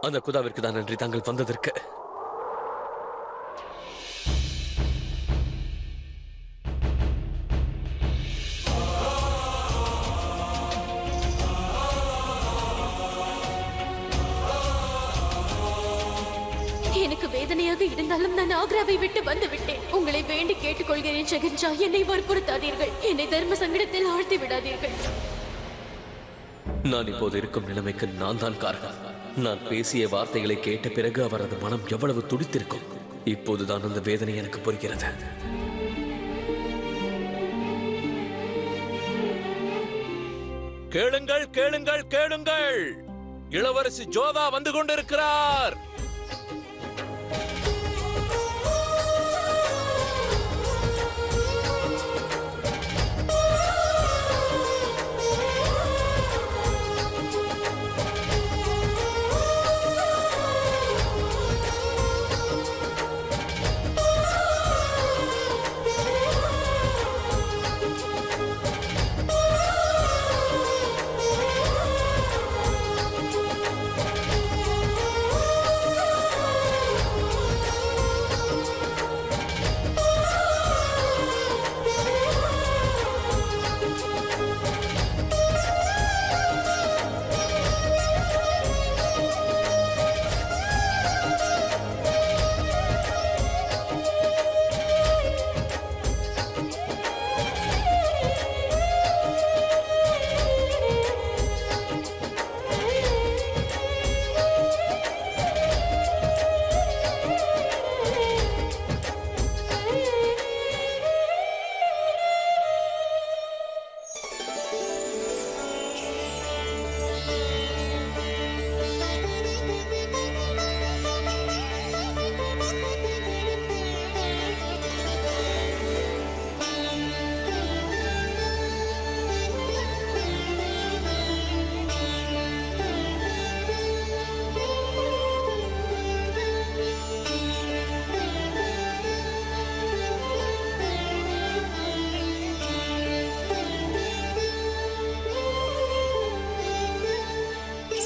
அந்த குதாவிற்கு தான் நன்றி தாங்கள் வந்ததற்கு. எனக்கு வேதனையாக இருந்தாலும் நான் ஆக்ராவை விட்டு வந்து விட்டேன். உங்களை வேண்டி கேட்டுக்கொள்கிறேன் ஷெஹன்ஷா, என்னை வற்புறுத்தாதீர்கள். என்னை தர்ம சங்கடத்தில் ஆழ்த்தி விடாதீர்கள். நான் இப்போது இருக்கும் நிலைமைக்கு நான் தான் காரணம். நான் பேசிய வார்த்தைகளை கேட்ட பிறகு அவரது மனம் எவ்வளவு துடித்திருக்கும். இப்போதுதான் அந்த வேதனை எனக்கு புரிகிறது. கேளுங்கள், கேளுங்கள், கேளுங்கள். இளவரசி ஜோதா வந்து கொண்டிருக்கிறார்.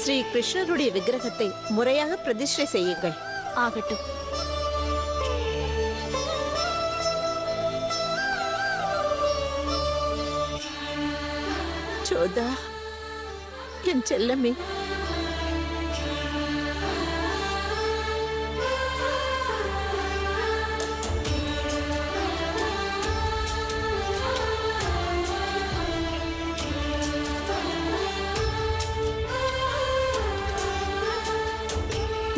ஸ்ரீ கிருஷ்ணருடைய விக்கிரகத்தை முறையாக பிரதிஷ்டை செய்யுங்கள். ஆகட்டும். ஜோதா, என் செல்லமே,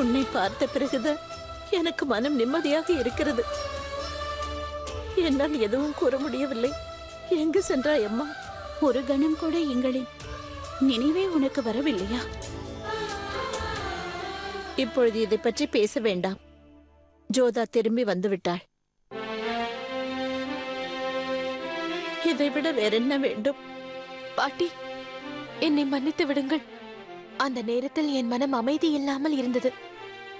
உன்னை பார்த்த பிறகுதான் எனக்கு மனம் நிம்மதியாக இருக்கிறது. என்னால் எதுவும் கூற முடியவில்லை. எங்கு சென்றாய் அம்மா? ஒரு கணம் கூட எங்களின் நினைவே உனக்கு வரவில்லையா? இப்பொழுது இதை பற்றி பேச வேண்டாம். ஜோதா திரும்பி வந்துவிட்டாள். இதைவிட வேறென்ன வேண்டும்? பாட்டி, என்னை மன்னித்து விடுங்கள். அந்த நேரத்தில் என் மனம் அமைதி இல்லாமல் இருந்தது.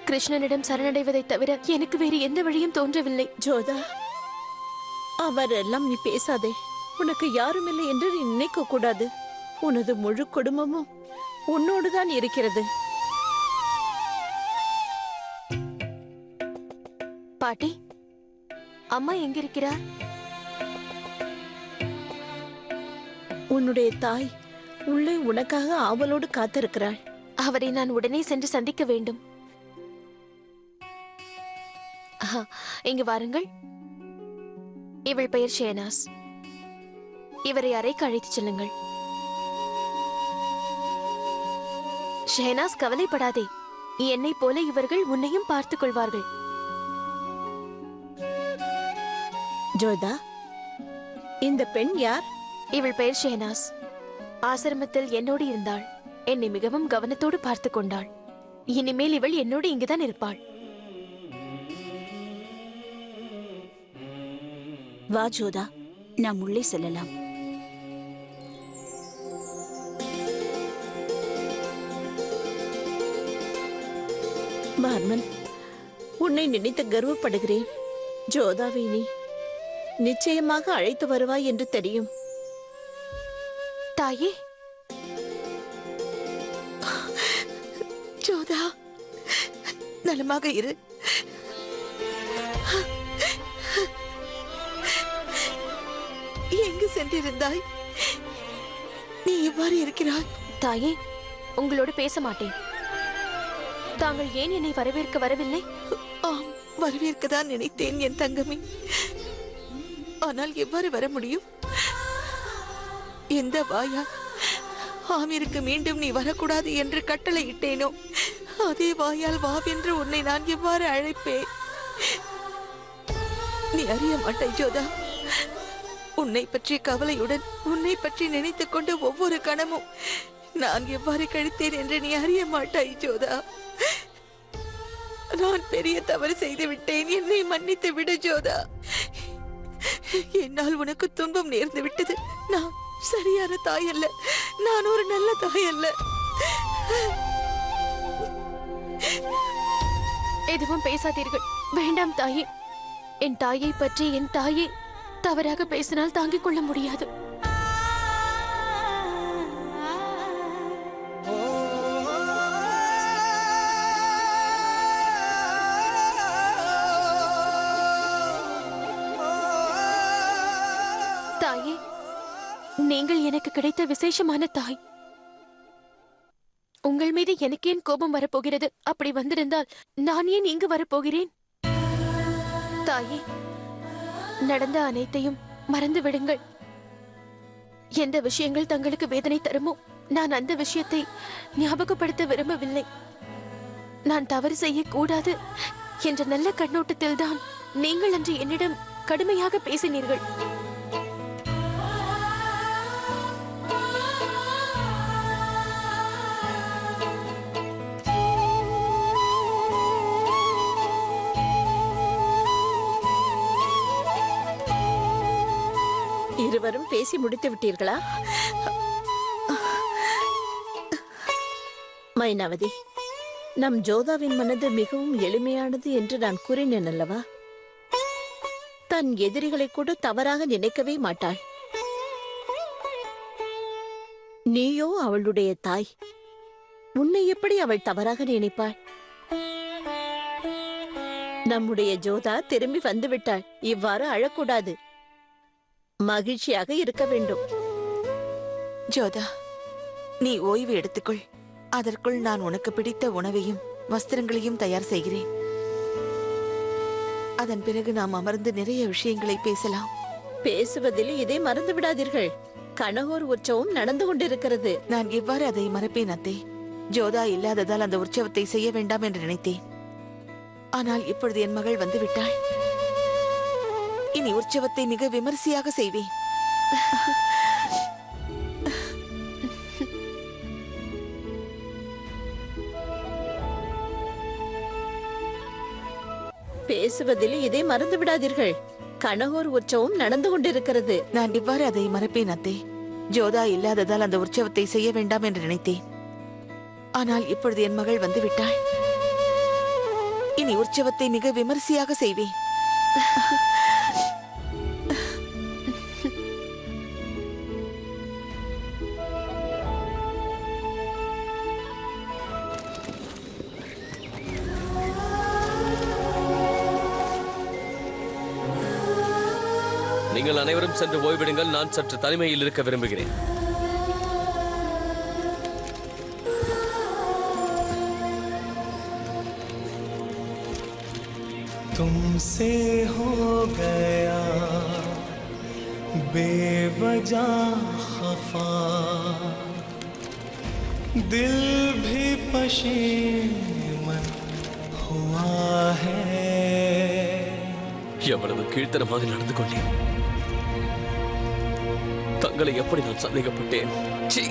கிருஷ்ணனிடம் சரணடைவதை தவிர எனக்கு வேறு எந்த வழியும் தோன்றவில்லை. ஜோதா, அவரெல்லாம் நீ பேசாதே. உனக்கு யாரும் இல்லை என்று நீ நினைக்க கூடாது. உனது முழு குடும்பமும் உன்னோடுதான் இருக்கிறது. பாட்டி, அம்மா எங்கிருக்கிறார்? உன்னுடைய தாய் உள்ளே உனக்காக ஆவலோடு காத்திருக்கிறாள். அவரை நான் உடனே சென்று சந்திக்க வேண்டும். இங்கு வாருங்கள். இவள் பெயர் ஷேனாஸ். இவரை அறைக்கு அழைத்துச் செல்லுங்கள். ஷேனாஸ், கவலைப்படாதே. என்னை போல இவர்கள் உன்னையும் பார்த்துக் கொள்வார்கள். ஜோதா, இந்த பெண் யார்? இவள் பெயர் ஷேனாஸ். ஆசிரமத்தில் என்னோடு இருந்தாள். என்னை மிகவும் கவனத்தோடு பார்த்து கொண்டாள். இனிமேல் இவள் என்னோடு இங்குதான் இருப்பாள். வா ஜோதா, நாம் உள்ளே செல்லலாம். பார்மன், உன்னை நினைத்து கர்வப்படுகிறேன். ஜோதாவை நீ நிச்சயமாக அழைத்து வருவாய் என்று தெரியும். தாயே, ஜோதா, நலமாக இரு. எங்கு சென்றிருந்தாய்? நீ எவ்வாறு இருக்கிறாய்? தாயே, உங்களோடு பேச மாட்டேன். தாங்கள் ஏன் என்னை வரவேற்க வரவில்லை? ஆம், வரவேற்கதான் நினைத்தேன் என் தங்கமே. ஆனால் எவ்வாறு வர முடியும்? எந்த வாயா ஆமிருக்கு மீண்டும் நீ வரக்கூடாது என்று கட்டளையிட்டேனோ அதே வாயால் வாவென்று உன்னை நான் எவ்வாறு அழைப்பேன்? நீ அறிய மாட்டாய் ஜோதா. உன்னை பற்றிய கவலையுடன் உன்னை பற்றி நினைத்துக் கொண்டு ஒவ்வொரு கணமும் நான் எவ்வாறு கழித்தேன் என்று நீ அறிய மாட்டாய் ஜோதா. நான் பெரிய தவறு செய்து விட்டேன். என்னை மன்னித்து விடு ஜோதா. என்னால் உனக்கு துன்பம் நேர்ந்து விட்டது. நான் சரியான தாய் அல்ல. நான் ஒரு நல்ல தாய் அல்ல. எதுவும் பேசாதீர்கள். வேண்டாம் தாயே. என் தாயை பற்றி என் தாயை தவறாக பேசினால் தாங்கிக் கொள்ள முடியாது. தாயே, நீங்கள் எனக்கு கிடைத்த விசேஷமான தாய். உங்கள் மீது எனக்கு ஏன் கோபம் வரப்போகிறது? அப்படி வந்திருந்தால் நான் ஏன் இங்கு வரப்போகிறேன்? தாயே, நடந்த அனைத்தையும் மறந்து விடுங்கள். எந்த விஷயங்கள் தங்களுக்கு வேதனை தருமோ நான் அந்த விஷயத்தை ஞாபகப்படுத்த விரும்பவில்லை. நான் தவறு செய்யக்கூடாது என்ற நல்ல கண்ணோட்டத்தில்தான் நீங்கள் அன்று என்னிடம் கடுமையாக பேசினீர்கள். இருவரும் பேசி முடித்து விட்டீர்களா? மைனாவதி, நம் ஜோதாவின் மனது மிகவும் எளிமையானது என்று நான் கூறினேன் அல்லவா? தன் எதிரிகளை கூட தவறாக நினைக்கவே மாட்டாள். நீயோ அவளுடைய தாய். உன்னை எப்படி அவள் தவறாக நினைப்பாள்? நம்முடைய ஜோதா திரும்பி வந்து விட்டாள். இவ்வாறு அழக்கூடாது. மகிழ்ச்சியாக இருக்க வேண்டும். ஜோதா, நீ ஓய்வு எடுத்துக்கொள். அதற்குள் நான் உனக்கு பிடித்த உணவையும் வஸ்திரங்களையும் தயார் செய்கிறேன். அதன் பிறகு நாம் அமர்ந்து நிறைய விஷயங்களை பேசலாம். பேசுவதில் இதை மறந்து விடாதீர்கள். கனகோர் உற்சவம் நடந்து கொண்டிருக்கிறது. நான் எவ்வாறு அதை மறப்பேன் அத்தை? ஜோதா இல்லாததால் அந்த உற்சவத்தை செய்ய வேண்டாம் என்று நினைத்தேன். ஆனால் இப்பொழுது என் மகள் வந்து விட்டாள். இனி உற்சவத்தை மிக விமரிசையாக செய்வேன். பேசுவதில் இதை மறந்து விடாதீர்கள். கனகோர் உற்சவம் நடந்து கொண்டிருக்கிறது. நான் இவ்வாறு அதை மறப்பேன் அத்தை. ஜோதா இல்லாததால் அந்த உற்சவத்தை செய்ய வேண்டாம் என்று நினைத்தேன். ஆனால் இப்பொழுது என் மகள் வந்து விட்டாள். இனி உற்சவத்தை மிக விமரிசையாக செய்வேன். நீங்கள் அனைவரும் சென்று ஓய்விடுங்கள். நான் சற்று தனிமையில் இருக்க விரும்புகிறேன். तुमसे हो गया बेवजह खफा, दिल भी पशेमन हुआ है. எவ்வளவு கீழ்த்தனமாக நடந்து கொண்டேன். தங்களை எப்படி நான் சந்தேகப்பட்டேன். சீ!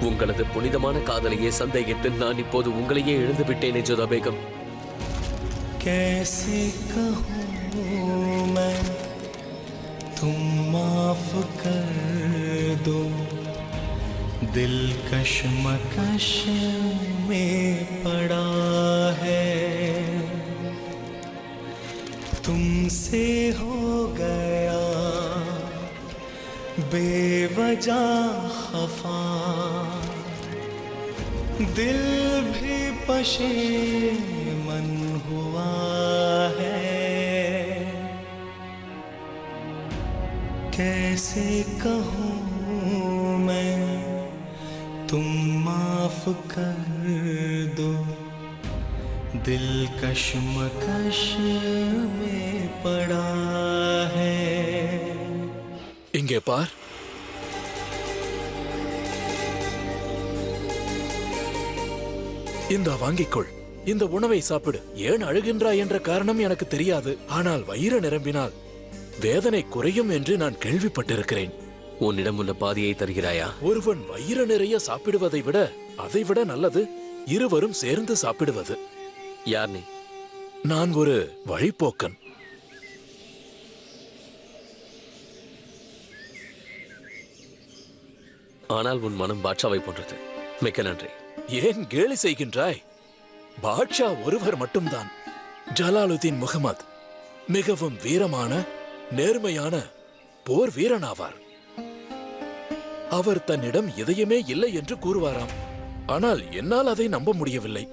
உங்களது புனிதமான காதலையே சந்தேகித்து நான் இப்போது உங்களையே இழந்து விட்டேனே ஜோதா பேகம். कैसे कहूँ मैं, तुम माफ कर दो. दिल कश्मकश में पड़ा है. तुमसे हो गया बेवजह खफा, दिल भी पशेमन हुआ है, कैसे कहूँ मैं तुम माफ कर दो, दिल कश्मकश में पड़ा है। இங்கே பார். இந்த வாங்கிக்கொள். இந்த உணவை சாப்பிடு. ஏன் அழுகின்றாய் என்ற காரணம் எனக்கு தெரியாது. ஆனால் வயிறு நிரம்பினால் வேதனை குறையும் என்று நான் கேள்விப்பட்டிருக்கிறேன். உன்னிடம் உள்ள பாதியை தருகிறாயா? ஒருவன் வயிறு நிறைய சாப்பிடுவதை விட அதைவிட நல்லது இருவரும் சேர்ந்து சாப்பிடுவது. யார் நீ? நான் ஒரு வழிப்போக்கன். ஆனால் உன் மனம் பாட்ஷாவை போன்றது. மிக்க நன்றி. ஏன் கேலி செய்கின்றாய்? பாட்ஷா ஒருவர் மட்டும்தான். ஜலாலுதீன் முகமது மிகவும் வீரமான நேர்மையான போர் வீரனாவார். அவர் தன்னிடம் இதயமே இல்லை என்று கூறுவாராம். ஆனால் என்னால் அதை நம்ப முடியவில்லை.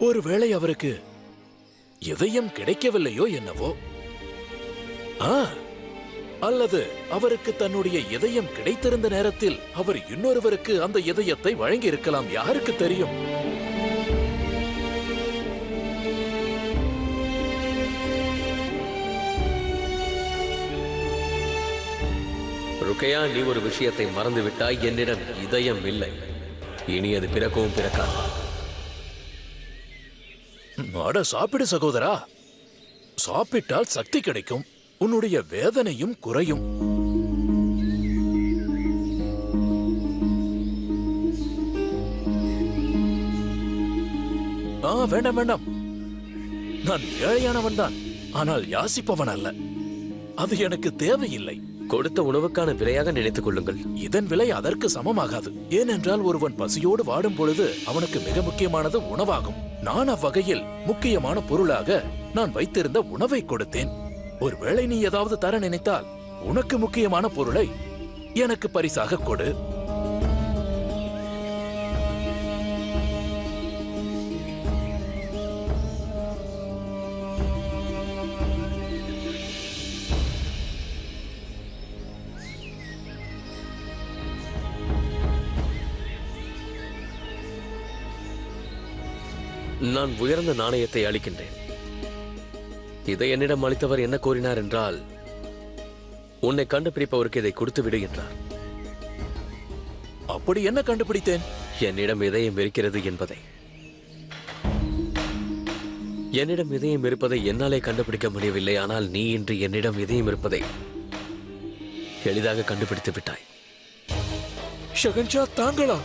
ஒருவேளை அவருக்கு இதயம் கிடைக்கவில்லையோ என்னவோ. அல்லது அவருக்கு தன்னுடைய இதயம் கிடைத்திருந்த நேரத்தில் அவர் இன்னொருவருக்கு அந்த இதயத்தை வழங்கி இருக்கலாம். யாருக்கு தெரியும்? ருக்கையா, நீ ஒரு விஷயத்தை மறந்துவிட்டாய். என்னிடம் இதயம் இல்லை. இனி அது பிறக்கவும் பிறக்காது. அட சாப்பிடு சகோதரா. சாப்பிட்டால் சக்தி கிடைக்கும். உன்னுடைய வேதனையும் குறையும். வேண்டாம் வேண்டாம். நான் ஏழையானவன் தான், ஆனால் யாசிப்பவன் அல்ல. அது எனக்கு தேவையில்லை. கொடுத்த உணவுக்கான விலையாக நினைத்துக் கொள்ளுங்கள். இதன் விலை அதற்கு சமமாகாது. ஏனென்றால் ஒருவன் பசியோடு வாடும் பொழுது அவனுக்கு மிக முக்கியமானது உணவாகும். நான் அவ்வகையில் முக்கியமான பொருளாக நான் வைத்திருந்த உணவை கொடுத்தேன். ஒருவேளை நீ ஏதாவது தர நினைத்தால் உனக்கு முக்கியமான பொருளை எனக்கு பரிசாக கொடு. நான் உயர்ந்த நாணயத்தை அளிக்கின்றேன். இதை என்னிடம் அளித்தவர் என்ன கோரினார் என்றால், உன்னை கண்டுபிடிப்பவருக்கு இதை கொடுத்து விடு என்றார். அப்படி என்ன கண்டுபிடித்தேன்? என்னிடம் இதயம் இருக்கிறது என்பதை. என்னிடம் இதயம் இருப்பதை என்னாலே கண்டுபிடிக்க முடியவில்லை. ஆனால் நீ இன்று என்னிடம் இதயம் இருப்பதை எளிதாக கண்டுபிடித்து விட்டாய். ஷகன்ஷா, தாங்களா?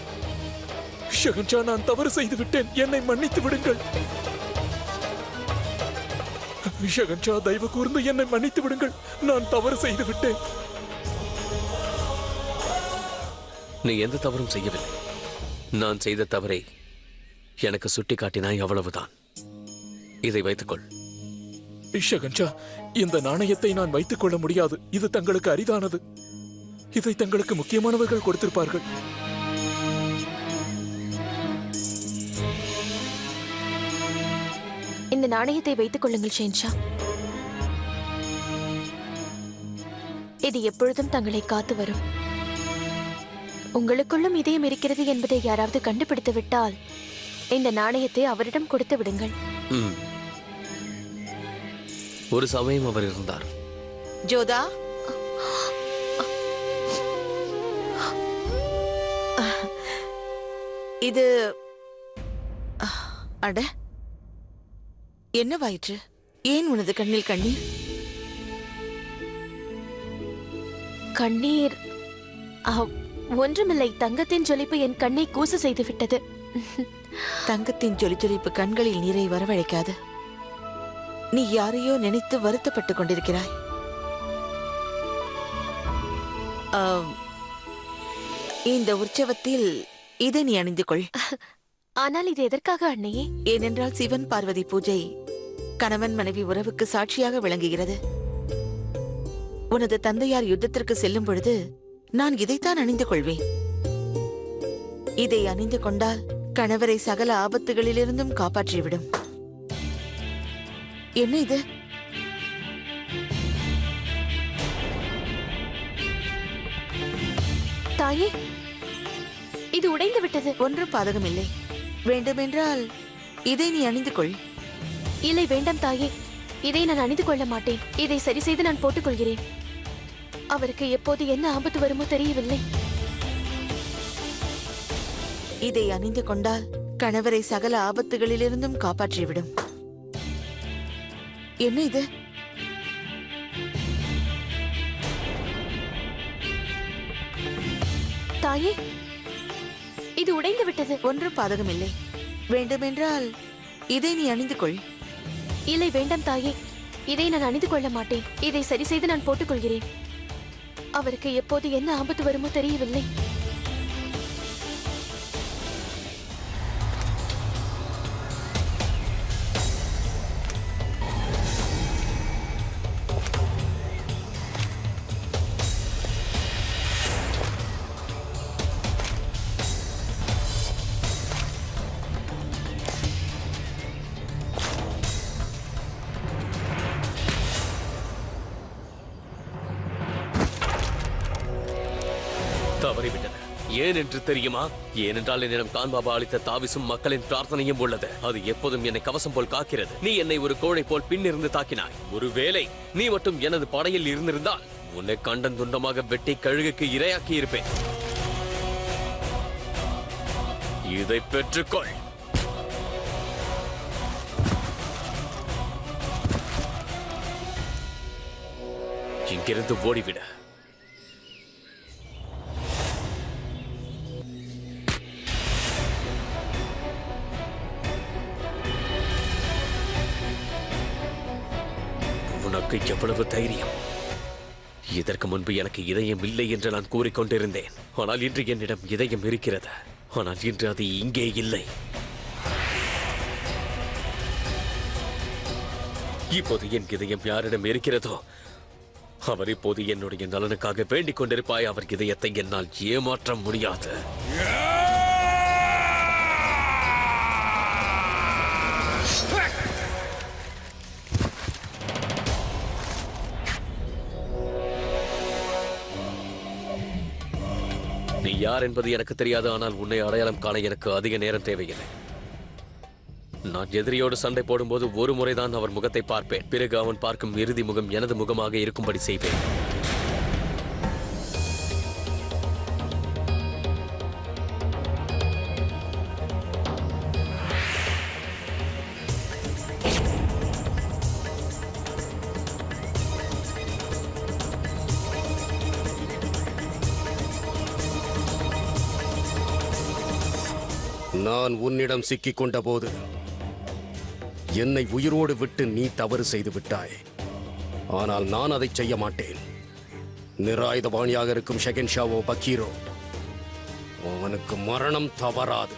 ஷகன்ஷா, நான் தவறு செய்து விட்டேன். என்னை மன்னித்து விடுங்கள். ஷகன்ஷா, தயவு கூர்ந்து என்னை மன்னித்து விடுங்கள். நான் தவறு செய்து விட்டேன். நீ எந்த தவறும் செய்யவில்லை. நான் செய்த தவறை எனக்கு சுட்டி காட்டினாய், அவ்வளவுதான். இதை வைத்துக்கொள். ஷகன்ஷா, இந்த நாணயத்தை நான் வைத்துக் கொள்ள முடியாது. இது தங்களுக்கு அரிதானது. இதை தங்களுக்கு முக்கியமானவர்கள் கொடுத்திருப்பார்கள். இந்த நாணயத்தை வைத்துக் கொள்ளுங்கள் ஷேன்ஷா. இது எப்பொழுதும் தங்களை காத்து வரும். உங்களுக்குள்ளும் இதயம் இருக்கிறது என்பதை யாராவது கண்டுபிடித்து விட்டால் இந்த நாணயத்தை அவரிடம் கொடுத்து விடுங்கள். ஒரு சமயம் அவர் இருந்தார். ஜோதா, இது அட என்னவாயிற்று? ஏன் உனது கண்ணில் கண்ணீர்? கண்ணீர் ஒன்றுமில்லை. தங்கத்தின் ஜொலிப்பு என் கண்ணை கூச செய்து விட்டது. தங்கத்தின் ஜொலிப்பு கண்களில் நீரை வரவழைக்காது. நீ யாரையோ நினைத்து வருத்தப்பட்டுக் கொண்டிருக்கிறாய். இந்த உற்சவத்தில் இதை நீ அணிந்து கொள். ஆனால் இது எதற்காக அன்னையே? ஏனென்றால் சிவன் பார்வதி பூஜை கணவன் மனைவி உறவுக்கு சாட்சியாக விளங்குகிறது. உனது தந்தையார் யுத்தத்திற்கு செல்லும் பொழுது நான் இதைத்தான் அணிந்து கொள்வேன். இதை அணிந்து கொண்டால் கணவரை சகல ஆபத்துகளிலிருந்தும் காப்பாற்றிவிடும். என்ன இது? தாயே, இது உடைந்து விட்டது. ஒன்றும் பாதகமில்லை. வேண்டுமென்றால் இதை நீ அணிந்து கொள். இல்லை, வேண்டாம் தாயே. இதை நான் அணிந்து கொள்ள மாட்டேன். இதை சரி செய்து நான் போட்டுக் கொள்கிறேன். அவருக்கு எப்போது என்ன ஆபத்து வருமோ தெரியவில்லை. இதை அணிந்து கொண்டால் கணவரை சகல ஆபத்துகளிலிருந்தும் காப்பாற்றிவிடும். என்ன இது? தாயே, இது உடைந்து விட்டது. ஒன்றும் பாதகமில்லை. வேண்டுமென்றால் இதை நீ அணிந்து கொள். இல்லை, வேண்டாம் தாயே. இதை நான் அணிந்து கொள்ள மாட்டேன். இதை சரி செய்து நான் போட்டுக் கொள்கிறேன். அவருக்கு எப்போது என்ன ஆபத்து வருமோ தெரியவில்லை. தவறிவிட்டது. ஏன் என்று தெரியுமா? ஏனென்றால் என்னிடம் கான்பாபா அளித்த தாவிசும் மக்களின் பிரார்த்தனையும் உள்ளது. அது எப்போதும் என்னை கவசம் போல் காக்கிறது. நீ என்னை ஒரு கோழை போல் பின்னிருந்து தாக்கினாய். ஒருவேளை நீ மட்டும் எனது படையில் இருந்திருந்தால் உன்னை கண்டன் துண்டமாக வெட்டி கழுகுக்கு இரையாக்கி இருப்பேன். இதை பெற்றுக்கொள். இங்கிருந்து ஓடிவிட. உனக்கு எவ்வளவு தைரியம்! இதற்கு முன்பு எனக்கு இதயம் இல்லை என்று நான் கூறிக்கொண்டிருந்தேன். ஆனால் இன்று என்னிடம் இதயம் இருக்கிறது. ஆனால் இன்று அது இங்கே இல்லை. இப்போது என் இதயம் யாரிடம் இருக்கிறதோ அவர் இப்போது என்னுடைய நலனுக்காக வேண்டிக் கொண்டிருப்பாய். அவர் இதயத்தை என்னால் ஏமாற்ற முடியாது. நீ யார் என்பது எனக்கு தெரியாது. ஆனால் உன்னை அடையாளம் காண எனக்கு அதிக நேரம் தேவையில்லை. நான் எதிரியோடு சண்டை போடும்போது ஒரு முறைதான் அவர் முகத்தை பார்ப்பேன். பிறகு அவன் பார்க்கும் இறுதி முகம் எனது முகமாக இருக்கும்படி செய்வேன். நான் உன்னிடம் சிக்கிக் கொண்ட போது என்னை உயிரோடு விட்டு நீ தவறு செய்து விட்டாய். ஆனால் நான் அதை செய்ய மாட்டேன். நிராயுதபாணியாக இருக்கும் ஷெகன்ஷாவோ பக்கீரோ, அவனுக்கு மரணம் தவறாது.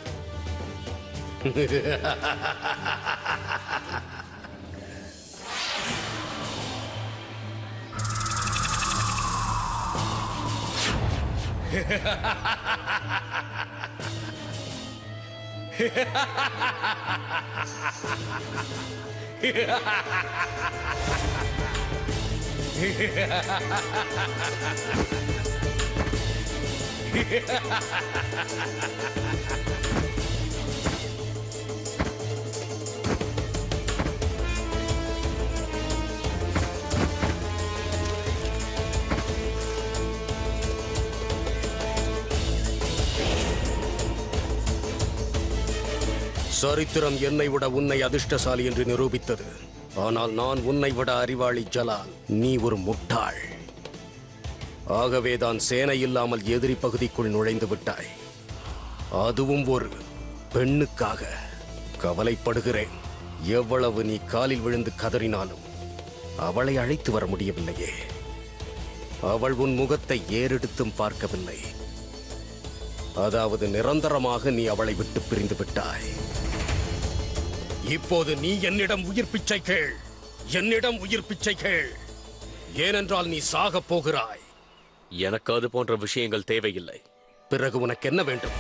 சரித்திரம் என்னை விட உன்னை அதிர்ஷ்டசாலி என்று நிரூபித்தது. ஆனால் நான் உன்னை விட அறிவாளி ஜலால். நீ ஒரு முட்டாள். ஆகவேதான் சேனை இல்லாமல் எதிரி பகுதிக்குள் நுழைந்து விட்டாய். அதுவும் ஒரு பெண்ணுக்காக. கவலைப்படுகிறேன். எவ்வளவு நீ காலில் விழுந்து கதறினாலும் அவளை அழைத்து வர முடியவில்லையே. அவள் உன் முகத்தை ஏறெடுத்தும் பார்க்கவில்லை. அதாவது நிரந்தரமாக நீ அவளை விட்டு பிரிந்து விட்டாய். இப்போது நீ என்னிடம் உயிர் பிச்சை கேள். என்னிடம் உயிர் பிச்சை கேள். ஏனென்றால் நீ சாகப் போகிறாய். எனக்கு அது போன்ற விஷயங்கள் தேவையில்லை. பிறகு உனக்கு என்ன வேண்டும்?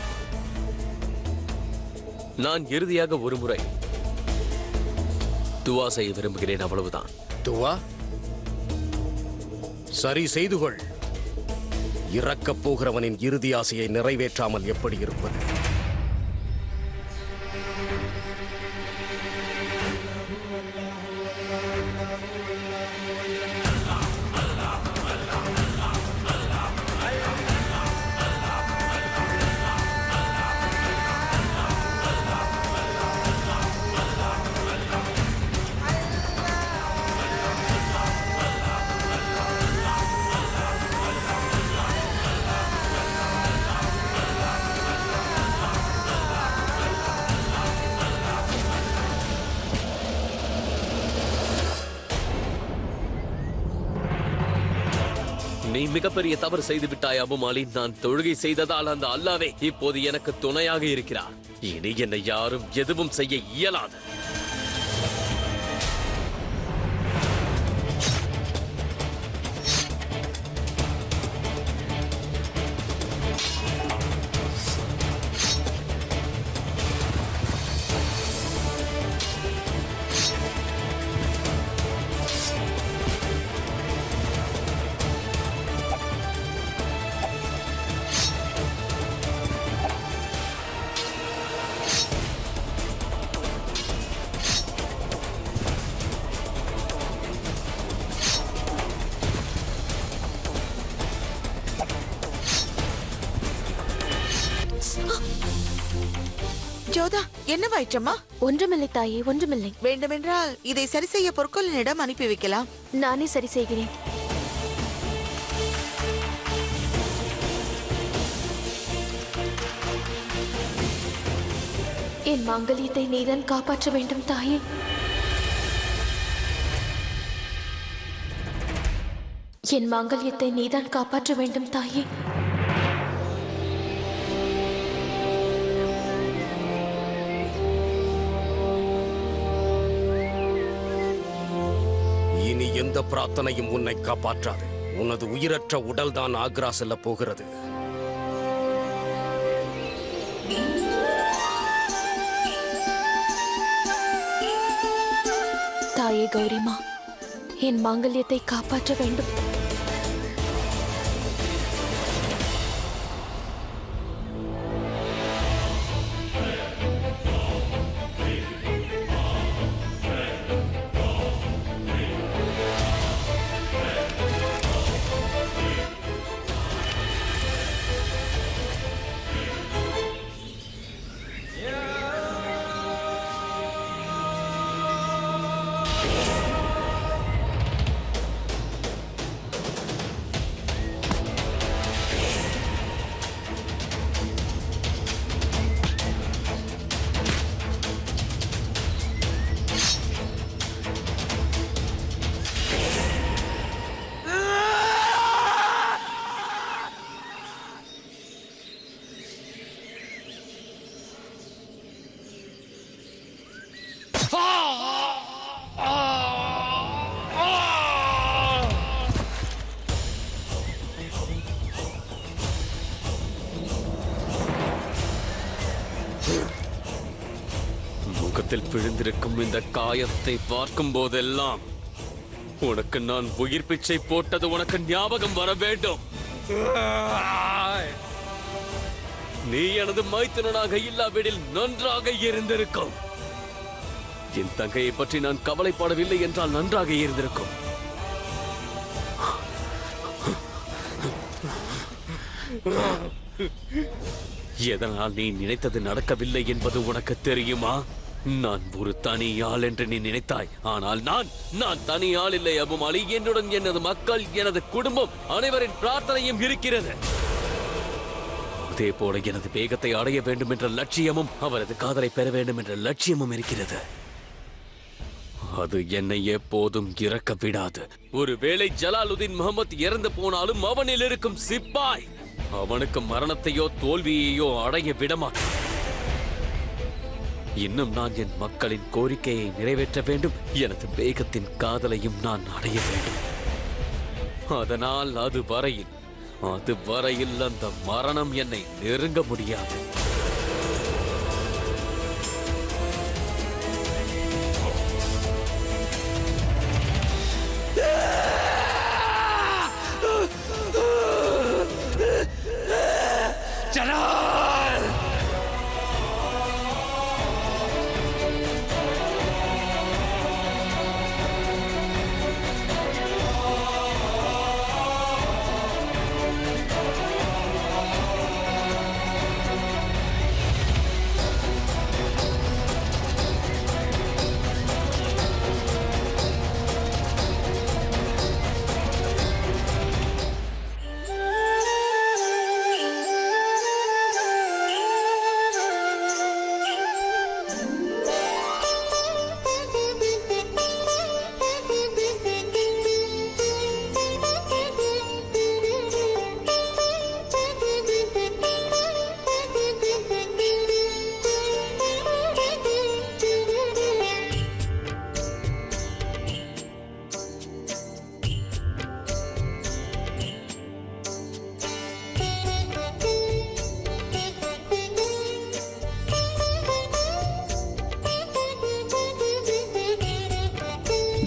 நான் இறுதியாக ஒரு முறை துவா செய்ய விரும்புகிறேன், அவ்வளவுதான். துவா சரி செய்து கொள். இறக்கப் போகிறவனின் இறுதி ஆசையை நிறைவேற்றாமல் எப்படி இருப்பது? நீ மிகப்பெரிய தவறு செய்து விட்டாய் அபு மாலி. நான் தொழுகை செய்ததால் அந்த அல்லாவே இப்போது எனக்கு துணையாக இருக்கிறார். இனி என்னை யாரும் எதுவும் செய்ய இயலாது. ஜோதா, என்னவாயிற்றம்மா? ஒன்றுமில்லை தாயே, ஒன்றுமில்லை. வேண்டுமென்றால் இதை சரி செய்ய பொற்கொள்ளனிடம் அனுப்பி வைக்கலாம். நானே சரி செய்கிறேன். என் மாங்கல்யத்தை நீதான் காப்பாற்ற வேண்டும் தாயே. என் மாங்கல்யத்தை நீதான் காப்பாற்ற வேண்டும் தாயே. இனி எந்த பிரார்த்தனையும் உன்னை காப்பாற்றாது. உனது உயிரற்ற உடல்தான் ஆக்ரா செல்ல போகிறது. தாயே கௌரிமா, என் மாங்கல்யத்தை காப்பாற்ற வேண்டும். முகத்தில் பிழிந்திருக்கும் இந்த காயத்தை பார்க்கும் போதெல்லாம் உனக்கு நான் உயிர் பிச்சை போட்டது உனக்கு ஞாபகம் வர வேண்டும். நீ எனது மைத்துனனாக இல்லாவிடில் நன்றாக இருந்திருக்கும். என் தங்கையை பற்றி நான் கவலைப்படவில்லை என்றால் நன்றாக இருந்திருக்கும். எதனால் நீ நினைத்தது நடக்கவில்லை என்பது உனக்கு தெரியுமா? நான் ஒரு தனி ஆள் என்று நீ நினைத்தாய். ஆனால் நான் தனி ஆள் இல்லை அபு மாலி. என்னுடன் எனது மக்கள், எனது குடும்பம், அனைவரின் பிரார்த்தனையும் இருக்கிறது. அதே போல எனது வேகத்தை அடைய வேண்டும் என்ற லட்சியமும், அவரது காதலை பெற வேண்டும் என்ற லட்சியமும் இருக்கிறது. அது என்னை எப்போதும் இறக்க விடாது. ஒருவேளை ஜலாலுதீன் முகமது இறந்து போனாலும் அவனில் இருக்கும் சிப்பாய் அவனுக்கு மரணத்தையோ தோல்வியையோ அடைய விடமாட்டான். இன்னும் நான் என் மக்களின் கோரிக்கையை நிறைவேற்ற வேண்டும். எனது வேகத்தின் காதலையும் நான் அடைய வேண்டும். அதனால் அது வரையில் அந்த மரணம் என்னை நெருங்க முடியாது.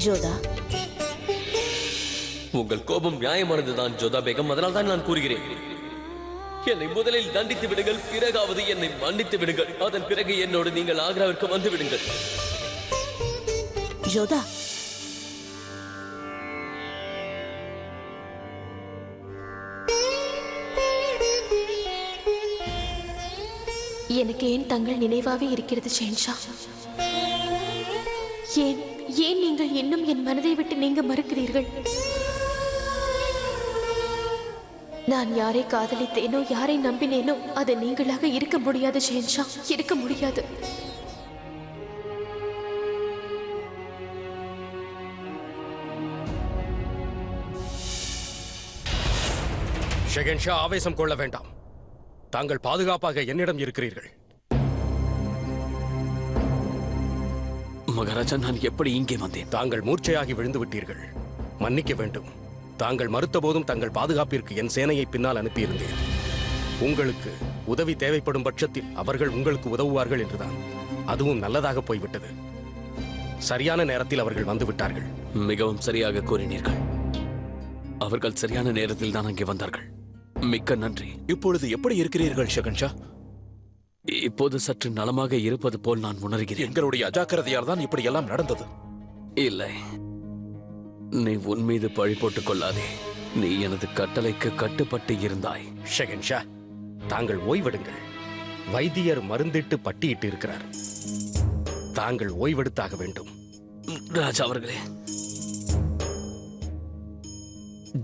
ஜோதா, உங்கள் கோபம் நியாயமானதுதான் ஜோதா பேகம், அதனால் தான் நான் கூறுகிறேன். என்னை முதலில் தண்டித்து விடுங்கள், பிறகாவது என்னை மன்னித்து விடுங்கள். அதன் பிறகு என்னோடு நீங்கள் ஆக்ராவிற்கு வந்து விடுங்கள். ஜோதா, எனக்கு ஏன் தங்கள் நினைவாவே இருக்கிறது ஷென்ஷா? ஏன் ஏன் நீங்கள் இன்னும் என் மனதை விட்டு நீங்க மறுக்கிறீர்கள்? நான் யாரை காதலித்தேனோ, யாரை நம்பினேனோ அது நீங்களாக இருக்க முடியாது ஷென்ஷா, இருக்க முடியாது. ஷெகன்ஷா, ஆவேசம் கொள்ள வேண்டாம். தாங்கள் பாதுகாப்பாக என்னிடம் இருக்கிறீர்கள். மகாராஜா, நான் எப்படி இங்கே வந்தேன்? தாங்கள் மூர்ச்சையாகி விழுந்து விட்டீர்கள். மன்னிக்க வேண்டும். தாங்கள் மறுத்த போதும் தங்கள் பாதுகாப்பிற்கு என் சேனையை பின்னால் அனுப்பியிருந்தேன். உங்களுக்கு உதவி தேவைப்படும் பட்சத்தில் அவர்கள் உங்களுக்கு உதவுவார்கள் என்றுதான். அதுவும் நல்லதாக போய்விட்டது. சரியான நேரத்தில் அவர்கள் வந்து விட்டார்கள். மிகவும் சரியாக கூறினீர்கள். அவர்கள் சரியான நேரத்தில் தான் அங்கே வந்தார்கள். மிக்க நன்றி. இப்பொழுது எப்படி இருக்கிறீர்கள் ஷெகன்ஷா? இப்போது சற்று நலமாக இருப்பது போல் நான் உணர்கிறேன். எங்களுடைய அஜாக்கிரதையால் தான் இப்படி எல்லாம் நடந்தது. இல்லை, நீ உன் மீது பழி போட்டுக் கொள்ளாதே. நீ எனது கட்டளைக்கு கட்டுப்பட்டு இருந்தாய். ஷெகன்ஷா, தாங்கள் ஓய்வெடுங்கள். வைத்தியர் மருந்திட்டு பட்டியிட்டு இருக்கிறார். தாங்கள் ஓய்வெடுத்தாக வேண்டும். ராஜா அவர்களே,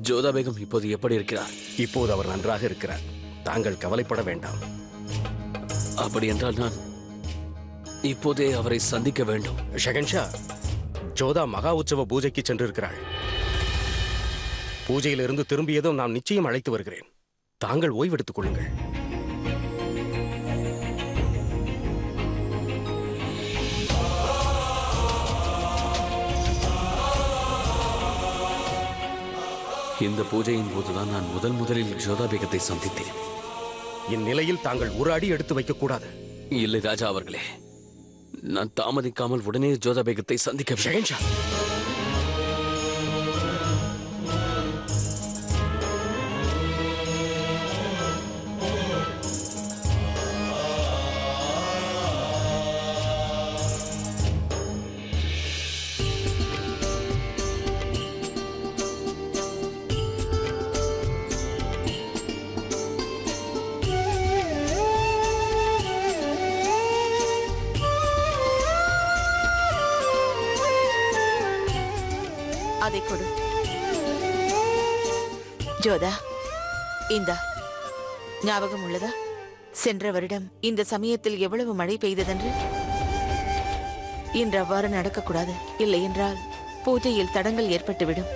ஜோதா பேகம் இப்போது எப்படி இருக்கிறார்? இப்போது அவர் நன்றாக இருக்கிறார். தாங்கள் கவலைப்பட வேண்டாம். அப்படி என்றால் நான் இப்போதே அவரை சந்திக்க வேண்டும். ஷெகன்ஷா, ஜோதா மகா உற்சவ பூஜைக்கு சென்றிருக்கிறாள். பூஜையிலிருந்து திரும்பியதும் நான் நிச்சயம் அழைத்து வருகிறேன். தாங்கள் ஓய்வெடுத்துக் கொள்ளுங்கள். இந்த பூஜையின் போதுதான் நான் முதலில் ஜோதா பேகத்தை சந்தித்தேன். இந்நிலையில் தாங்கள் ஒரு அடி எடுத்து வைக்கக்கூடாது. இல்லை ராஜா அவர்களே, நான் தாமதிக்காமல் உடனே ஜோதா பேகத்தை சந்திக்க. ஷெகன்ஷா, அதை கொடு. ஜோதா, இந்தா. ஞாபகம் உள்ளதா சென்ற வருடம் இந்த சமயத்தில் எவ்வளவு மழை பெய்ததென்று? இன்று அவ்வாறு நடக்கக்கூடாது. இல்லை என்றால் பூஜையில் தடங்கள் ஏற்பட்டுவிடும்.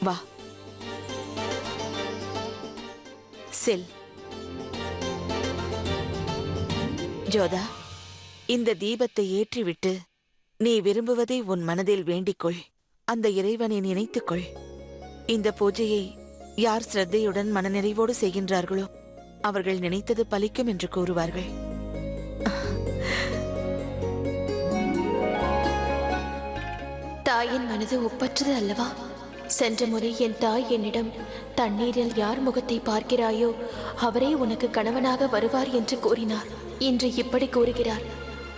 வா, செல். ஜோதா, இந்த தீபத்தை ஏற்றிவிட்டு நீ விரும்புவதை உன் மனதில் வேண்டிக்கொள். அந்த இறைவனை நினைத்துக்கொள். இந்த பூஜையை யார் சிரத்தையுடன் மனநிறைவோடு செய்கின்றார்களோ அவர்கள் நினைத்தது பலிக்கும் என்று கூறுவார்கள். தாயின் மனது ஒப்பற்றது அல்லவா? சென்ற முறை என் தாய் என்னிடம் தண்ணீரில் யார் முகத்தை பார்க்கிறாயோ அவரே உனக்கு கணவனாக வருவார் என்று கூறினார். இன்று இப்படி கூறுகிறார்.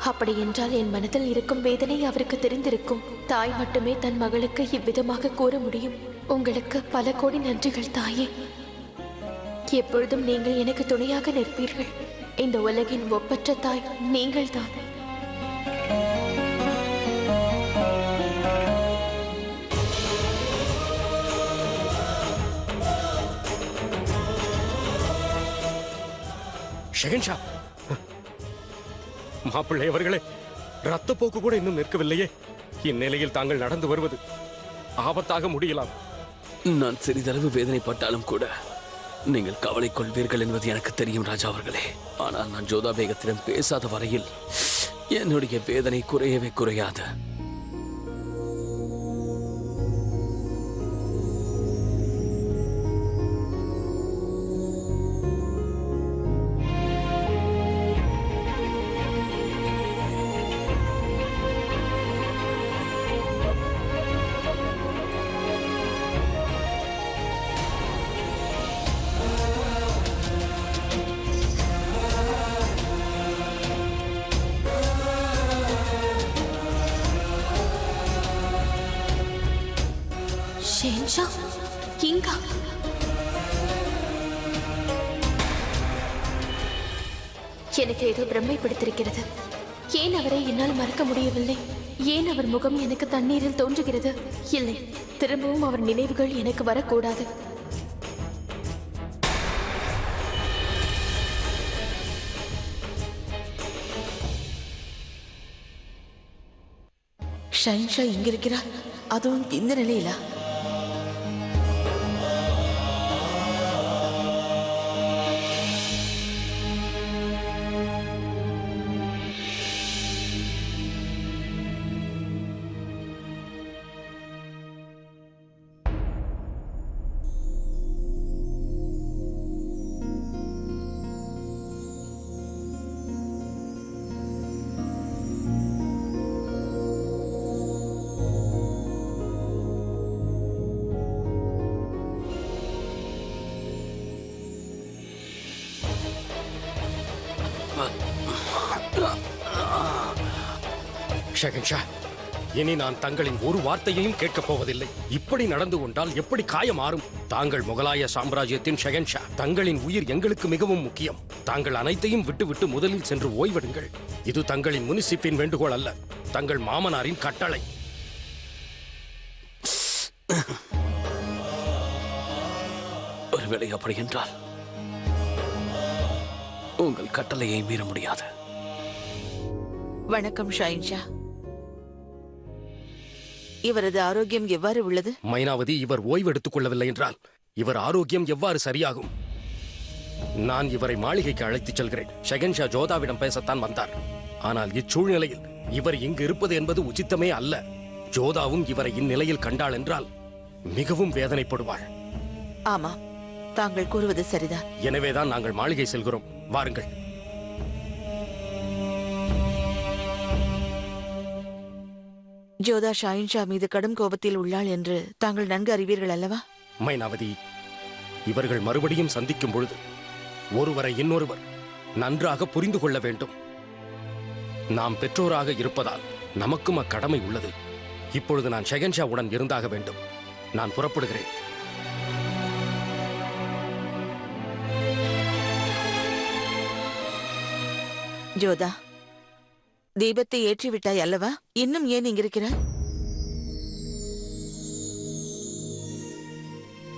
அப்படி என்றால் என் மனதில் இருக்கும் வேதனை அவருக்கு தெரிந்திருக்கும். தாய் மட்டுமே தன் மகளுக்கு இவ்விதமாக கூற முடியும். உங்களுக்கு பல கோடி நன்றிகள் தாயே. எப்பொழுதும் நீங்கள் எனக்கு துணையாக நிற்பீர்கள். இந்த உலகின் ஒப்பற்ற தாய் நீங்கள்தான். ஷெகன்ஷா, மாப்பிள்ளை அவர்களே, ரத்தப்போக்கு கூட இன்னும் நிற்கவில்லையே. இந்நிலையில் தாங்கள் நடந்து வருவது ஆபத்தாக முடியலாம். நான் சிறிதளவு வேதனைப்பட்டாலும் கூட நீங்கள் கவலை கொள்வீர்கள் என்பது எனக்கு தெரியும் ராஜா அவர்களே. ஆனால் நான் ஜோதா பேகத்திடம் பேசாத வரையில் என்னுடைய வேதனை குறையவே குறையாது. ஷெஹன்ஷா இங்கா? எனக்கு ஏதோ பிரம்மை பிடித்திருக்கிறது. ஏன் அவரை என்னால் மறக்க முடியவில்லை? ஏன் அவர் முகம் எனக்கு தண்ணீரில் தோன்றுகிறது? இல்லை, திரும்பவும் அவர் நினைவுகள் எனக்கு வரக்கூடாது. ஷைன்ஷா இங்க இருக்கிறார், அதுவும் இந்த நிலையிலா? ஷெஹன்ஷா, இனி நான் தங்களின் ஒரு வார்த்தையையும் கேட்கப் போவதில்லை. இப்படி நடந்து கொண்டால் எப்படி காயம் மாறும்? தாங்கள் முகலாய சாம்ராஜ்யத்தின் ஷெஹன்ஷா. தங்களின் உயிர் எங்களுக்கு மிகவும் முக்கியம். தாங்கள் அனைத்தையும் விட்டுவிட்டு முதலில் சென்று ஓய்வெடுங்கள். இது தங்களின் முனிசிப்பின் வேண்டுகோள் அல்ல, தங்கள் மாமனாரின் கட்டளை. ஒருவேளை அப்படி என்றால் உங்கள் கட்டளையை மீற முடியாது. வணக்கம் ஷைன்ஷா. இவரது ஆரோக்கியம் எவ்வாறு உள்ளது? மைனாவதி, இவர் ஓய்வு எடுத்துக் கொள்ளவில்லை என்றால் இவர் ஆரோக்கியம் எவ்வாறு சரியாகும்? நான் இவரை மாளிகைக்கு அழைத்துச் செல்கிறேன். ஷெஹன்ஷா ஜோதாவிடம் பேசத்தான் வந்தார். ஆனால் இச்சூழ்நிலையில் இவர் இங்கு இருப்பது என்பது உச்சித்தமே அல்ல. ஜோதாவும் இவரை இந்நிலையில் கண்டாள் என்றால் மிகவும் வேதனைப்படுவாள். ஆமா, தாங்கள் கூறுவது சரிதான். எனவேதான் நாங்கள் மாளிகை செல்கிறோம். வாருங்கள். ஜோதா ஷாயின்ஷா மீது கடும் கோபத்தில் உள்ளாள் என்று தாங்கள் நன்கு அறிவீர்கள் அல்லவா? மைனாவதி, இவர்கள் மறுபடியும் சந்திக்கும் பொழுது ஒருவரை இன்னொருவர் நன்றாக புரிந்து கொள்ள வேண்டும். நாம் பெற்றோராக இருப்பதால் நமக்கும் அக்கடமை உள்ளது. இப்பொழுது நான் ஷெஹன்ஷாவுடன் இருந்தாக வேண்டும். நான் புறப்படுகிறேன். ஜோதா, தீபத்தை ஏற்றிவிட்டாய் அல்லவா? இன்னும் ஏன் இங்கிருக்கிறாய்?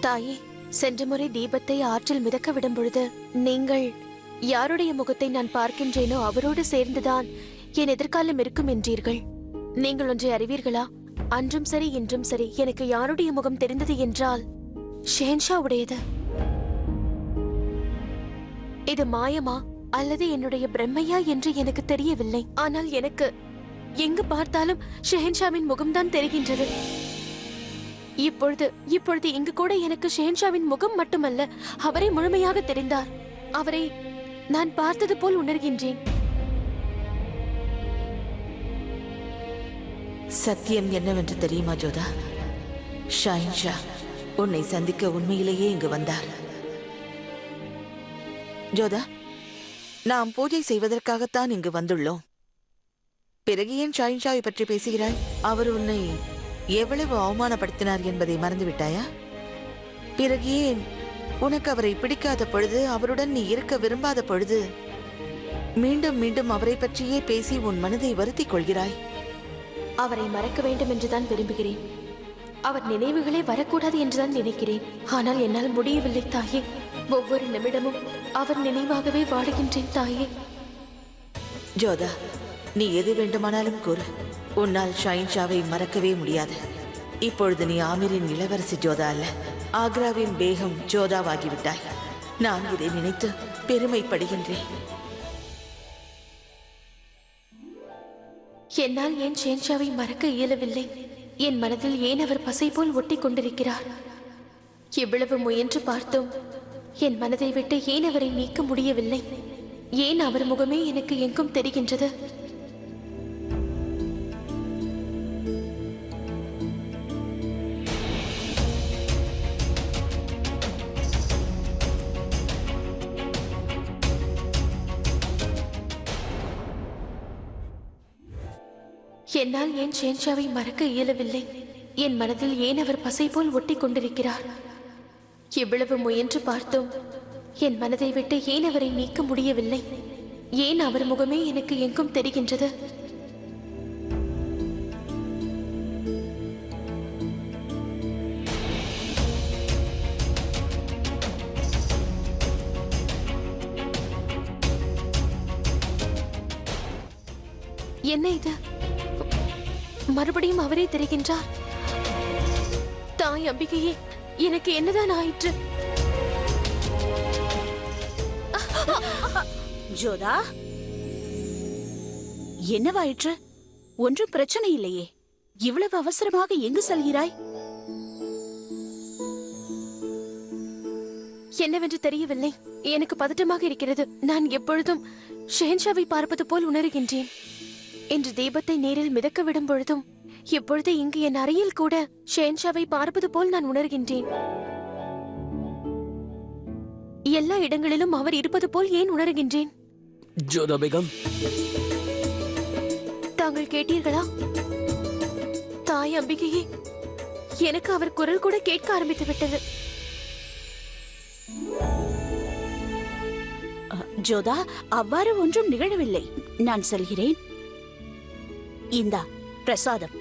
தாயே, சென்ற முறை தீபத்தை ஆற்றில் மிதக்க விடும் பொழுது நீங்கள் யாருடைய முகத்தை நான் பார்க்கின்றேனோ அவரோடு சேர்ந்துதான் என் எதிர்காலம் இருக்கும் என்றீர்கள். நீங்கள் ஒன்றை அறிவீர்களா? அன்றும் சரி இன்றும் சரி எனக்கு யாருடைய முகம் தெரிந்தது என்றால் ஷெஹன்ஷா உடையது. இது மாயமா அல்லது என்னுடைய பிரம்மையா என்று எனக்கு தெரியவில்லை. ஆனால் எனக்கு எங்கு பார்த்தாலும் ஷெஹன்ஷாவின் முகம்தான் தெரிகின்றது. இப்பொழுது இங்கு கூட எனக்கு ஷெஹன்ஷாவின் முகம் மட்டுமல்ல, அவரை முழுமையாக தெரிந்தார். அவரை நான் பார்த்தது போல் உணர்கின்றேன். சத்தியம் என்னவென்று தெரியுமா ஜோதா? ஷாயின்ஷா உன்னை சந்திக்க உண்மையிலேயே இங்கு வந்தார். ஜோதா, நாம் பூஜை செய்வதற்காகத்தான் இங்கு வந்துள்ளோம். பிறகு ஏன் ஷாயின்ஷாவை பற்றி பேசுகிறாய்? அவர் உன்னை எவ்வளவு அவமானப்படுத்தினார் என்பதை மறந்துவிட்டாயா? பிறகு ஏன் உனக்கு அவரை பிடிக்காத பொழுது, அவருடன் நீ இருக்க விரும்பாத பொழுது மீண்டும் மீண்டும் அவரை பற்றியே பேசி உன் மனதை வருத்திக் கொள்கிறாய்? அவரை மறக்க வேண்டும் என்றுதான் விரும்புகிறேன். அவர் நினைவுகளே வரக்கூடாது என்றுதான் நினைக்கிறேன். ஆனால் என்னால் முடியவில்லை தாயே. ஒவ்வொரு நிமிடமும் அவர் நினைவாகவே வாடுகின்றேன் தாயே. ஜோதா, நீ எது வேண்டுமானாலும் கூறு. உன்னால் ஷாயின்ஷாவை மறக்கவே முடியாது. இப்பொழுது நீ ஆமீரின் இளவரசி ஜோதா அல்ல, ஆக்ராவின் பேகம் ஜோதாவாகிவிட்டாய். நான் இதை நினைத்து பெருமைப்படுகின்றேன். என்னால் ஏன் ஷெஹன்ஷாவை மறக்க இயலவில்லை? என் மனதில் ஏன் அவர் பசை போல் ஒட்டி கொண்டிருக்கிறார்? இவ்வளவு முயன்று பார்த்தும் என் மனதை விட்டு ஏன் அவரை நீக்க முடியவில்லை? ஏன் அவர் முகமே எனக்கு எங்கும் தெரிகின்றது? என்னால் ஏன் ஷெஹன்ஷாவை மறக்க இயலவில்லை? என் மனதில் ஏன் அவர் பசை போல் ஒட்டி கொண்டிருக்கிறார்? எவ்வளவு முயன்று பார்த்தும் என் மனதை விட்டு ஏன் அவரை நீக்க முடியவில்லை? ஏன் அவர் முகமே எனக்கு எங்கும் தெரிகின்றது? என்ன இது? மறுபடியும் அவரே தெரிகின்றார். தாய் அம்பிகையே, எனக்கு என்னதான் ஆயிற்று? ஜோதா, என்னவாயிற்று? ஒன்றும் பிரச்சனை இல்லையே. இவ்வளவு அவசரமாக எங்கு செல்கிறாய்? என்னவென்று தெரியவில்லை. எனக்கு பதட்டமாக இருக்கிறது. நான் எப்பொழுதும் ஷெஹன்ஷாவை பார்ப்பது போல் உணர்கின்றேன். இன்று தீபத்தை நேரில் மிதக்க விடும் பொழுதும் இப்பொழுது இங்கு என் அறையில் கூட ஷெஹன்ஷாவை பார்ப்பது போல் நான் உணர்கின்றேன். எல்லா இடங்களிலும் அவர் இருப்பது போல் ஏன் உணர்கின்றேன்? ஜோதா பேகம், தாங்கள் கேட்டீர்களா? தாய் அம்பிகையே, எனக்கு அவர் குரல் கூட கேட்க ஆரம்பித்து விட்டது. ஜோதா, அவ்வாறு ஒன்றும் நிகழவில்லை. நான் செல்கிறேன். இந்தா பிரசாதம்.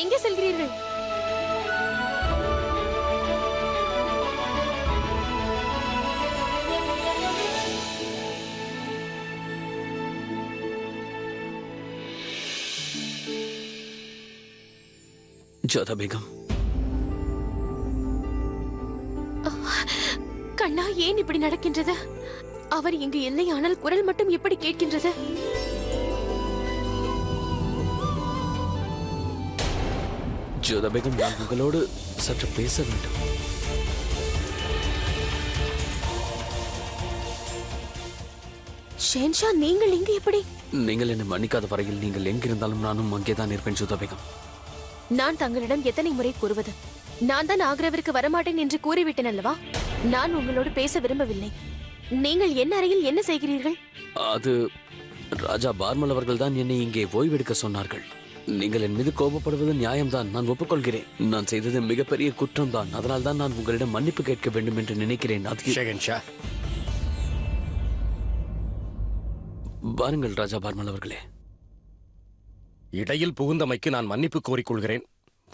எங்கே செல்கிறீர்கள்? ஜோதா பேகம், கண்ணா, ஏன் இப்படி நடக்கின்றது? அவர் இங்கு இல்லை, ஆனால் குரல் மட்டும் எப்படி கேட்கின்றது? ஜோதா பேகம், நான் உங்களோடு சற்று பேச வேண்டும். ஷெஹன்ஷா, நீங்கள் இங்கு எப்படி? நீங்கள் என்னை மன்னிக்காத வரையில் நீங்கள் எங்கிருந்தாலும் நானும் அங்கேதான் இருப்பேன் ஜோதா பேகம். நான் தங்களிடம் எத்தனை முறை கூறுவது? நான் தான் ஆக்ராவிற்கு வரமாட்டேன் என்று கூறிவிட்டேன் அல்லவா? நான் உங்களோடு பேச விரும்பவில்லை. நீங்கள் என்ன அறையில் என்ன செய்கிறீர்கள்? அது ராஜா பார்மல் அவர்கள் தான் என்னை இங்கே ஓய்வெடுக்க சொன்னார்கள். நீங்கள் என் மீது கோபப்படுவது நியாயம்தான், நான் ஒப்புக்கொள்கிறேன். நான் செய்தது மிகப்பெரிய குற்றம் தான். அதனால் தான் நான் உங்களிடம் மன்னிப்பு கேட்க வேண்டும் என்று நினைக்கிறேன். ஷெஹன்ஷா, பாருங்கள் ராஜா பார்மல் அவர்களே, இடையில் புகுந்தமைக்கு நான் மன்னிப்பு கோரிக்கொள்கிறேன்.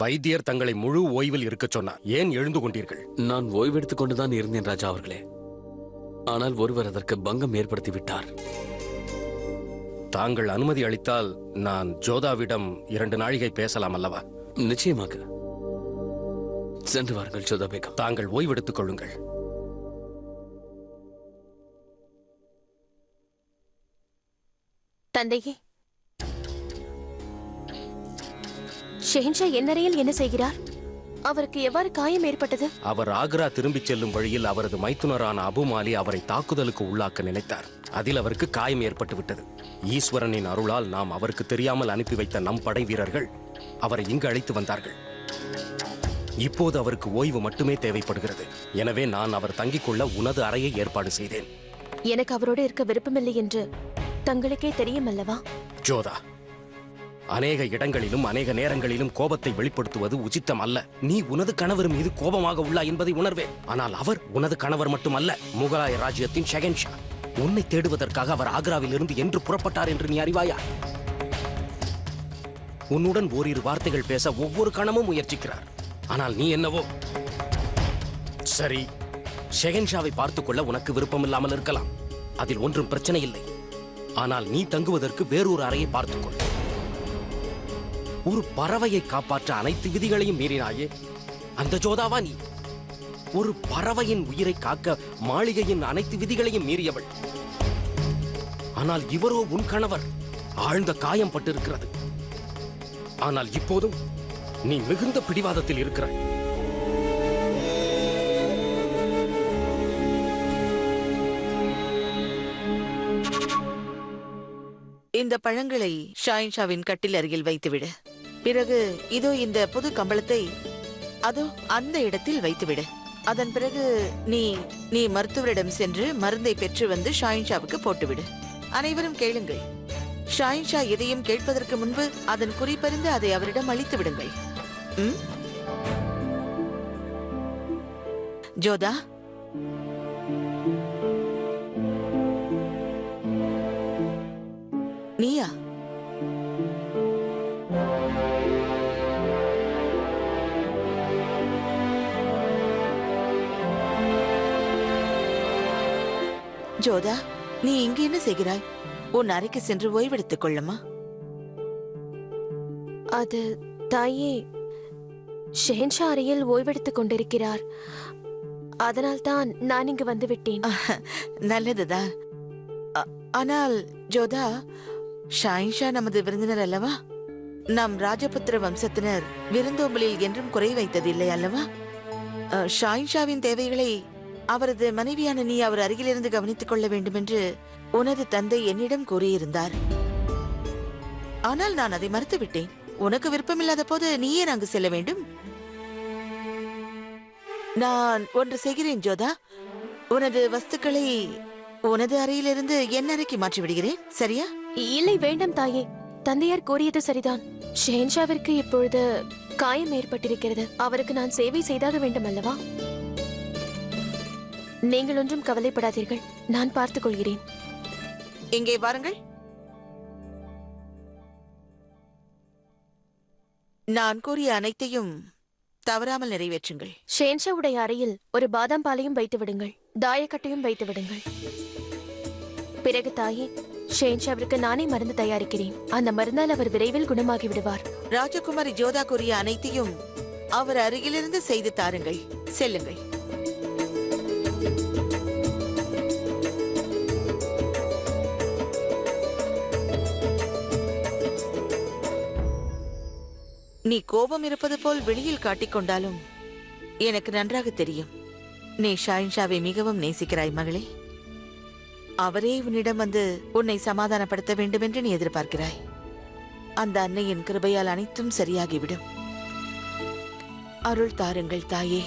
வைத்தியர் தங்களை முழு ஓய்வில் இருக்கச் சொன்னார். ஏன் எழுந்து கொண்டீர்கள்? நான் ஓய்வெடுத்துக் கொண்டுதான் இருந்தேன் ராஜா அவர்களே. ஆனால் ஒருவர் அதற்கு பங்கம் ஏற்படுத்தி விட்டார். தாங்கள் அனுமதி அளித்தால் நான் ஜோதாவிடம் 2 நாழிகை பேசலாம் அல்லவா? நிச்சயமாக. சென்று வாருங்கள் ஜோதா பேகம். தாங்கள் ஓய்வெடுத்துக் கொள்ளுங்கள். தந்தையே, ஷெஹன்ஷா என் அறையில் என்ன செய்கிறார்? அவருக்கு எவ்வாறு காயம் ஏற்பட்டது? அவர் ஆக்ரா திரும்பிச் செல்லும் வழியில் அவரது மைத்துனரான அபுமாலி அவரை தாக்குதலுக்கு உள்ளாக்க நினைத்தார். அதில் அவருக்கு காயம் ஏற்பட்டு விட்டது. ஈஸ்வரனின் அருளால் நாம் அவருக்கு தெரியாமல் அனுப்பி வைத்த நம் படை வீரர்கள் அவரை இங்கு அழைத்து வந்தார்கள். இப்போது அவருக்கு ஓய்வு மட்டுமே தேவைப்படுகிறது. எனவே நான் அவர் தங்கிக் கொள்ள உனது அறையை ஏற்பாடு செய்தேன். எனக்கு அவரோடு இருக்க விருப்பமில்லை என்று தங்களுக்கே தெரியும் அல்லவா? ஜோதா, அநேக இடங்களிலும் அநேக நேரங்களிலும் கோபத்தை வெளிப்படுத்துவது உச்சித்தம் அல்ல. நீ உனது கணவர் மீது கோபமாக உள்ளா என்பதை உணர்வேன். ஆனால் அவர் உனது கணவர் மட்டுமல்ல, முகலாய ராஜ்யத்தின் ஷெஹன்ஷா. உன்னை தேடுவதற்காக அவர் ஆக்ராவில் இருந்து என்று புறப்பட்டார் என்று நீ அறிவாயா? உன்னுடன் ஓரிரு வார்த்தைகள் பேச ஒவ்வொரு கணமும் முயற்சிக்கிறார். ஆனால் நீ என்னவோ சரி, ஷெஹன்ஷாவை பார்த்துக் கொள்ள உனக்கு விருப்பமில்லாமல் இருக்கலாம். அதில் ஒன்றும் பிரச்சனை இல்லை. ஆனால் நீ தங்குவதற்கு வேறொரு அறையை பார்த்துக்கொள். ஒரு பறவையை காப்பாற்ற அனைத்து விதிகளையும் மீறினாயே, அந்த ஜோதாவா நீ? ஒரு பறவையின் உயிரை காக்க மாளிகையின் அனைத்து விதிகளையும் மீறியவள். ஆனால் இவரோ உன் கணவர். ஆழ்ந்த காயம் பட்டிருக்கிறது. ஆனால் இப்போதும் நீ மிகுந்த பிடிவாதத்தில் இருக்கிறாய். இந்த பழங்களை ஷாயின்ஷாவின் கட்டில் அருகில் வைத்துவிடு. பிறகு இதோ இந்த புது கம்பளத்தை அதோ அந்த இடத்தில் வைத்துவிடு. அதன் பிறகு நீ மருத்துவரிடம் சென்று மருந்தை பெற்று வந்து ஷாயின்ஷாவுக்கு போட்டுவிடு. அனைவரும் கேளுங்கள். ஷாயின்ஷா எதையும் கேட்பதற்கு முன்பு அதன் குறிப்பறிந்து அதை அவரிடம் அளித்து விடுங்கள். ம்? ஜோதா, நீயா? ஜோதா, நீ இங்கு என்ன செய்கிறாய்? உன் அறைக்கு சென்று ஓய்வெடுத்துக் கொள்ளமா. அது தாயே, ஷெஹன்ஷா அறையில் ஓய்வெடுத்துக் கொண்டிருக்கிறார். அதனால்தான் நான் இங்கு வந்து விட்டேன். நல்லதுதான். ஆனால் ஜோதா, ஷாயின்ஷா நமது விருந்தினர் அல்லவா? நம் ராஜபுத்திர வம்சத்தினர் விருந்தோம்பலில் என்றும் குறை வைத்ததில்லை அல்லவா? ஷாயின்ஷாவின் தேவைகளை அவரது மனைவியான நீ அவர் அருகிலிருந்து கவனித்துக் கொள்ள வேண்டும் என்று உனது தந்தை என்னிடம் கூறியிருந்தார். ஆனால் நான் அதை மறுத்துவிட்டேன். உனக்கு விருப்பமில்லாத போது நீ ஏன் அங்கு செல்ல வேண்டும்? நான் ஒன்று செய்கிறேன் ஜோதா. உனது வஸ்துக்களை உனது அறையிலிருந்து என் அறைக்கு மாற்றி விடுகிறேன். சரியா? இல்லை, வேண்டாம் தாயே. தந்தையார் கூறியது சரிதான். ஷெஹன்ஷாவிற்கு இப்பொழுது காயம் ஏற்பட்டிருக்கிறது. அவருக்கு நான் சேவை செய்தாக வேண்டும் அல்லவா? நீங்கள் ஒன்றும் கவலைப்படாதீர்கள், நான் பார்த்துக் கொள்கிறேன். இங்கே வாருங்கள். நான் கூறிய அனைத்தையும் தவறாமல் நிறைவேற்றுங்கள். ஷெஹன்ஷாவுடைய அறையில் ஒரு பாதாம் பாலையும் வைத்து விடுங்கள், தாயக்கட்டையும் வைத்து விடுங்கள். பிறகு தாயே, ஷெஹன்ஷாவிற்கு நானே மருந்து தயாரிக்கிறேன். அந்த மருந்தால் அவர் விரைவில் குணமாகி விடுவார். ராஜகுமாரி ஜோதா கூறிய அனைத்தையும் அவர் அருகிலிருந்து செய்து தாருங்கள். செல்லுங்கள். நீ கோபம் இருப்பது போல் வெளியில் காட்டிக்கொண்டாலும் எனக்கு நன்றாக தெரியும். நீ ஷாயின்ஷாவை மிகவும் நேசிக்கிறாய் மகளே. அவரே உன்னிடம் வந்து உன்னை சமாதானப்படுத்த வேண்டும் என்று நீ எதிர்பார்க்கிறாய். அந்த அன்னையின் கிருபையால் அனைத்தும் சரியாகிவிடும். அருள் தாருங்கள் தாயே.